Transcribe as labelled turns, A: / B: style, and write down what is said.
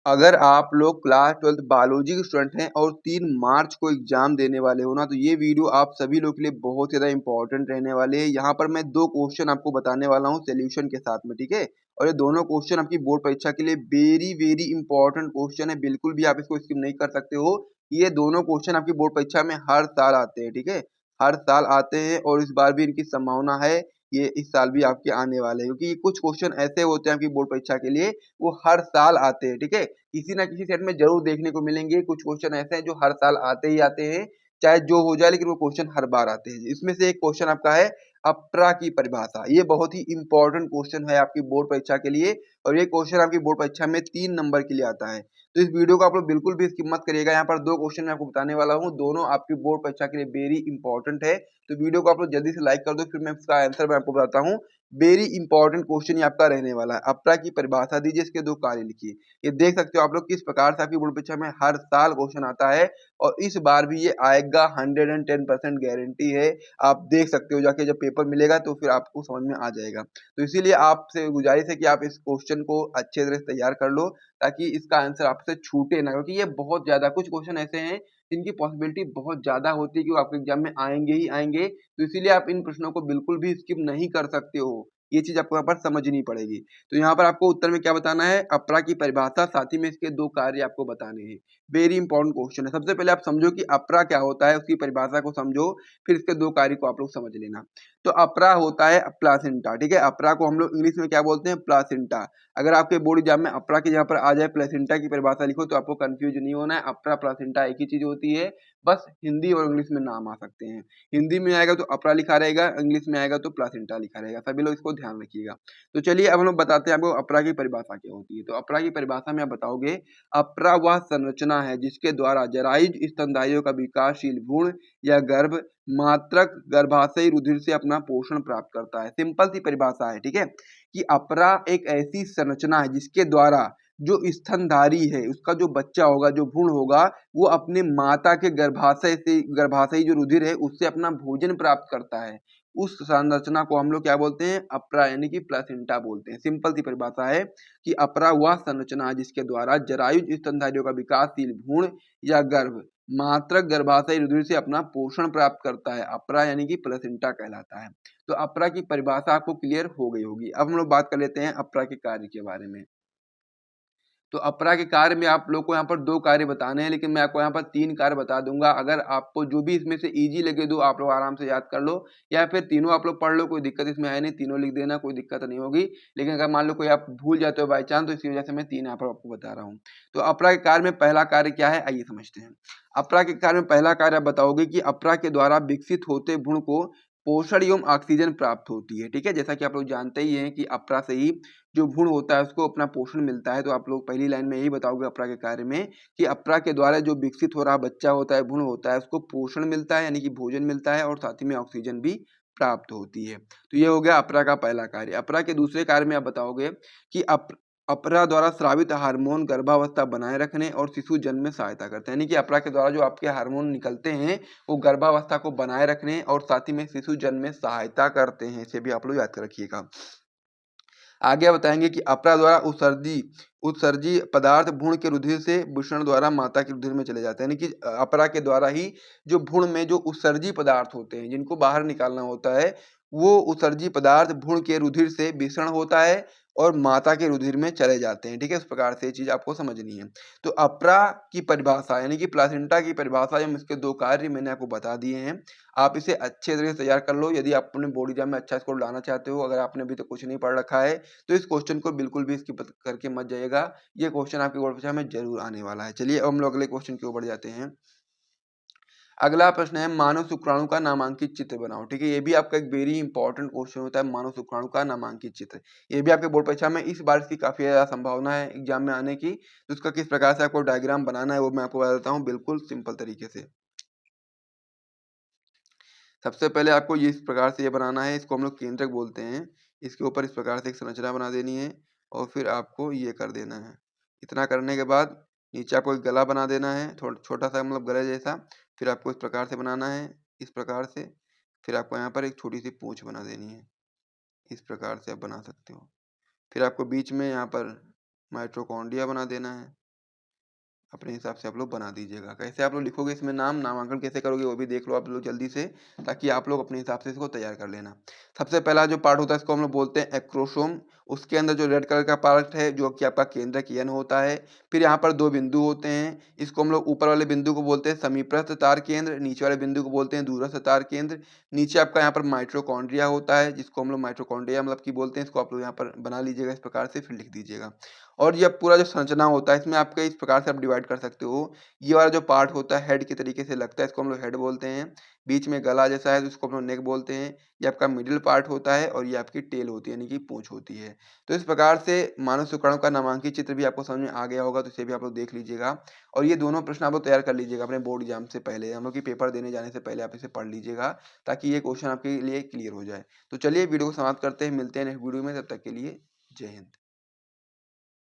A: अगर आप लोग क्लास 12th बायोलॉजी के स्टूडेंट हैं और 3 मार्च को एग्जाम देने वाले हो ना, तो ये वीडियो आप सभी लोग के लिए बहुत ज़्यादा इंपॉर्टेंट रहने वाले हैं। यहाँ पर मैं 2 क्वेश्चन आपको बताने वाला हूँ सॉल्यूशन के साथ में, ठीक है? और ये दोनों क्वेश्चन आपकी बोर्ड परीक्षा के लिए वेरी वेरी इंपॉर्टेंट क्वेश्चन है, बिल्कुल भी आप इसको स्किप नहीं कर सकते हो। ये दोनों क्वेश्चन आपकी बोर्ड परीक्षा में हर साल आते हैं, ठीक है? हर साल आते हैं और इस बार भी इनकी संभावना है ये इस साल भी आपके आने वाले हैं, क्योंकि कुछ क्वेश्चन ऐसे होते हैं आपकी बोर्ड परीक्षा के लिए, वो हर साल आते हैं, ठीक है? किसी ना किसी सेट में जरूर देखने को मिलेंगे। कुछ क्वेश्चन ऐसे हैं जो हर साल आते ही आते हैं, चाहे जो हो जाए, लेकिन वो क्वेश्चन हर बार आते हैं। इसमें से एक क्वेश्चन आपका है अप्रा की परिभाषा। ये बहुत ही इंपॉर्टेंट क्वेश्चन है आपकी बोर्ड परीक्षा के लिए, और ये क्वेश्चन आपकी बोर्ड परीक्षा में 3 नंबर के लिए आता है। तो इस वीडियो को आप लोग बिल्कुल भी स्किप मत करिएगा। यहाँ पर 2 क्वेश्चन मैं आपको बताने वाला हूँ, दोनों आपकी बोर्ड परीक्षा के लिए वेरी इंपॉर्टेंट है। तो वीडियो को आप लोग जल्दी से लाइक कर दो, फिर मैं इसका आंसर मैं आपको बताता हूँ। वेरी इंपॉर्टेंट क्वेश्चन ये आपका रहने वाला है। अप्रा की परिभाषा दीजिए, इसके 2 कार्य लिखिए। ये देख सकते हो आप लोग किस प्रकार से आपकी बोर्ड परीक्षा में हर साल क्वेश्चन आता है, और इस बार भी ये आएगा, 110% गारंटी है। आप देख सकते हो जाके, जब पेपर मिलेगा तो फिर आपको समझ में आ जाएगा। तो इसीलिए आपसे गुजारिश है कि आप इस क्वेश्चन को अच्छे तरह से तैयार कर लो, ताकि इसका आंसर आपसे छूटे ना, क्योंकि ये बहुत ज्यादा कुछ क्वेश्चन ऐसे हैं जिनकी पॉसिबिलिटी बहुत ज्यादा होती है कि वो आपके एग्जाम में आएंगे ही आएंगे। तो इसीलिए आप इन प्रश्नों को बिल्कुल भी स्किप नहीं कर सकते हो, ये चीज आपको यहाँ पर समझनी पड़ेगी। तो यहाँ पर आपको उत्तर में क्या बताना है, अप्रा की परिभाषा, साथ ही में इसके 2 कार्य आपको बताने हैं। वेरी इंपॉर्टेंट क्वेश्चन है। सबसे पहले आप समझो कि अप्रा क्या होता है, उसकी परिभाषा को समझो, फिर इसके 2 कार्य को आप लोग समझ लेना। तो अप्रा होता है प्लासेंटा, ठीक है? अप्रा को हम लोग इंग्लिश में क्या बोलते हैं, प्लासेंटा। अगर आपके बोर्ड एग्जाम में अप्रा की जगह पर आ जाए प्लेसेंटा की परिभाषा लिखो, तो आपको कंफ्यूज नहीं होना है। अप्रा प्लासेंटा एक ही चीज होती है, बस हिंदी और इंग्लिश में नाम आ सकते हैं। हिंदी में आएगा तो अप्रा लिखा रहेगा, इंग्लिश में आएगा तो प्लासेंटा लिखा रहेगा। सभी लोग इसको ध्यान रखिएगा। तो चलिए अब हम लोग बताते हैं आपको अप्रा की परिभाषा क्या होती है। तो अप्रा की परिभाषा में आप बताओगे, अप्रा वह संरचना है जिसके द्वारा जरायुज स्तनधारियों का विकासशील भ्रूण या गर्भ मात्रक गर्भाशयी रुधिर से अपना पोषण प्राप्त करता है। सिंपल सी परिभाषा है, ठीक है? कि अपरा एक ऐसी संरचना है जिसके द्वारा जो स्तनधारी है, उसका जो बच्चा होगा, जो भ्रूण होगा, वो अपने माता के गर्भाशय से, गर्भाशयी जो रुधिर है, उससे अपना भोजन प्राप्त करता है। उस संरचना को हम लोग क्या बोलते हैं, अपरा यानी कि प्लासेंटा बोलते हैं। सिंपल सी परिभाषा है कि अपरा वह संरचना है जिसके द्वारा जरायुज स्तनधारियों का विकासशील भ्रूण या गर्भ मात्रक गर्भाशयी रुधिर से अपना पोषण प्राप्त करता है। अपरा यानी कि प्लेसेंटा कहलाता है। तो अपरा की परिभाषा आपको क्लियर हो गई होगी। अब हम लोग बात कर लेते हैं अपरा के कार्य के बारे में। तो अपरा के कार्य में आप लोग को यहाँ पर 2 कार्य बताने हैं, लेकिन मैं आपको यहाँ पर 3 कार्य बता दूंगा। अगर आपको जो भी इसमें से इजी लगे दो आप लोग आराम से याद कर लो, या फिर तीनों आप लोग पढ़ लो, कोई दिक्कत इसमें है नहीं, तीनों लिख देना, कोई दिक्कत नहीं होगी। लेकिन अगर मान लो कोई आप भूल जाते हो बाई चांस, तो इसी वजह से मैं 3 यहाँ पर आपको बता रहा हूँ। तो अपरा के कार्य में पहला कार्य क्या है, आइए समझते हैं। अपरा के कार्य में पहला कार्य आप बताओगे कि अपरा के द्वारा विकसित होते भ्रूण को पोषण एवं ऑक्सीजन प्राप्त होती है, ठीक है? जैसा कि आप लोग जानते ही हैं कि अपरा से ही जो भ्रूण होता है उसको अपना पोषण मिलता है। तो आप लोग पहली लाइन में यही बताओगे अपरा के कार्य में कि अपरा के द्वारा जो विकसित हो रहा बच्चा होता है, भ्रूण होता है, उसको पोषण मिलता है यानी कि भोजन मिलता है, और साथ ही में ऑक्सीजन भी प्राप्त होती है। तो ये हो गया अपरा का पहला कार्य। अपरा के दूसरे कार्य में आप बताओगे कि अपरा द्वारा स्रावित हार्मोन गर्भावस्था बनाए रखने और शिशु जन्म में सहायता करते हैं। यानी कि अपरा के द्वारा जो आपके हार्मोन निकलते हैं, वो गर्भावस्था को बनाए रखने और साथ ही में शिशु जन्म में सहायता करते हैं। इसे भी आप लोग याद कर रखिएगा। आगे बताएंगे कि अपरा द्वारा उत्सर्जी पदार्थ भ्रूण के रुधिर से वृषण द्वारा माता के रुधिर में चले जाते हैं। यानी कि अपरा के द्वारा ही जो भ्रूण में जो उत्सर्जी पदार्थ होते हैं, जिनको बाहर निकालना होता है, वो उत्सर्जी पदार्थ भ्रूण के रुधिर से वृषण होता है और माता के रुधिर में चले जाते हैं, ठीक है? इस प्रकार से ये चीज आपको समझनी है। तो अपरा की परिभाषा यानी कि प्लासेंटा की परिभाषा एवं इसके 2 कार्य मैंने आपको बता दिए हैं। आप इसे अच्छे तरह से तैयार कर लो यदि आप अपने बोर्ड एग्जाम में अच्छा स्कोर लाना चाहते हो। अगर आपने अभी तक कुछ नहीं पढ़ रखा है, तो इस क्वेश्चन को बिल्कुल भी स्किप करके मत जाइएगा। ये क्वेश्चन आपकी बोर्ड परीक्षा में जरूर आने वाला है। चलिए अब हम लोग अगले क्वेश्चन की ओर बढ़ जाते हैं। अगला प्रश्न है, मानव शुक्राणु का नामांकित चित्र बनाओ, ठीक है? ये भी आपका एक वेरी इंपॉर्टेंट क्वेश्चन होता है, मानव शुक्राणु का नामांकित चित्र। ये भी आपके बोर्ड परीक्षा में इस बार इसकी काफी ज्यादा संभावना है एग्जाम में आने की। तो उसका किस प्रकार से आपको डायग्राम बनाना है वो मैं आपको बता देता हूँ बिल्कुल सिंपल तरीके से। सबसे पहले आपको ये इस प्रकार से ये बनाना है, इसको हम लोग केंद्रक बोलते हैं। इसके ऊपर इस प्रकार से एक संरचना बना देनी है, और फिर आपको ये कर देना है। इतना करने के बाद नीचे आपको एक गला बना देना है, थोड़ा छोटा सा मतलब गले जैसा। फिर आपको इस प्रकार से बनाना है, इस प्रकार से। फिर आपको यहाँ पर एक छोटी सी पूंछ बना देनी है, इस प्रकार से आप बना सकते हो। फिर आपको बीच में यहाँ पर माइटोकॉन्ड्रिया बना देना है, अपने हिसाब से आप लोग बना दीजिएगा। कैसे आप लोग लिखोगे इसमें नाम, नामांकन कैसे करोगे वो भी देख लो आप लोग जल्दी से, ताकि आप लोग अपने हिसाब से इसको तैयार कर लेना। सबसे पहला जो पार्ट होता है इसको हम लोग बोलते हैं एक्रोसोम। उसके अंदर जो रेड कलर का पार्ट है जो कि आपका केंद्रक यन होता है। फिर यहाँ पर 2 बिंदु होते हैं, इसको हम लोग ऊपर वाले बिंदु को बोलते हैं समीपस्थ तार केंद्र, नीचे वाले बिंदु को बोलते हैं दूरस्थ तार केंद्र। नीचे आपका यहाँ पर माइटोकॉन्ड्रिया होता है जिसको हम लोग माइटोकॉन्ड्रिया मतलब कि बोलते हैं, इसको आप लोग यहाँ पर बना लीजिएगा इस प्रकार से, फिर लिख दीजिएगा। और ये पूरा जो संरचना होता है इसमें आपके इस प्रकार से आप डिवाइड कर सकते हो। ये वाला जो पार्ट होता है हेड के तरीके से लगता है, इसको हम लोग हेड बोलते हैं। बीच में गला जैसा है तो इसको हम लोग नेक बोलते हैं। ये आपका मिडिल पार्ट होता है और ये आपकी टेल होती है यानी कि पूँछ होती है। तो इस प्रकार से मानव शुक्राणु का नामांकित चित्र भी आपको समझ में आ गया होगा, तो इसे भी आप लोग देख लीजिएगा। और ये दोनों प्रश्न आप लोग तैयार कर लीजिएगा अपने बोर्ड एग्जाम से पहले, हम लोग की पेपर देने जाने से पहले आप इसे पढ़ लीजिएगा, ताकि ये क्वेश्चन आपके लिए क्लियर हो जाए। तो चलिए वीडियो को समाप्त करते हैं, मिलते हैं नेक्स्ट वीडियो में, तब तक के लिए जय हिंद।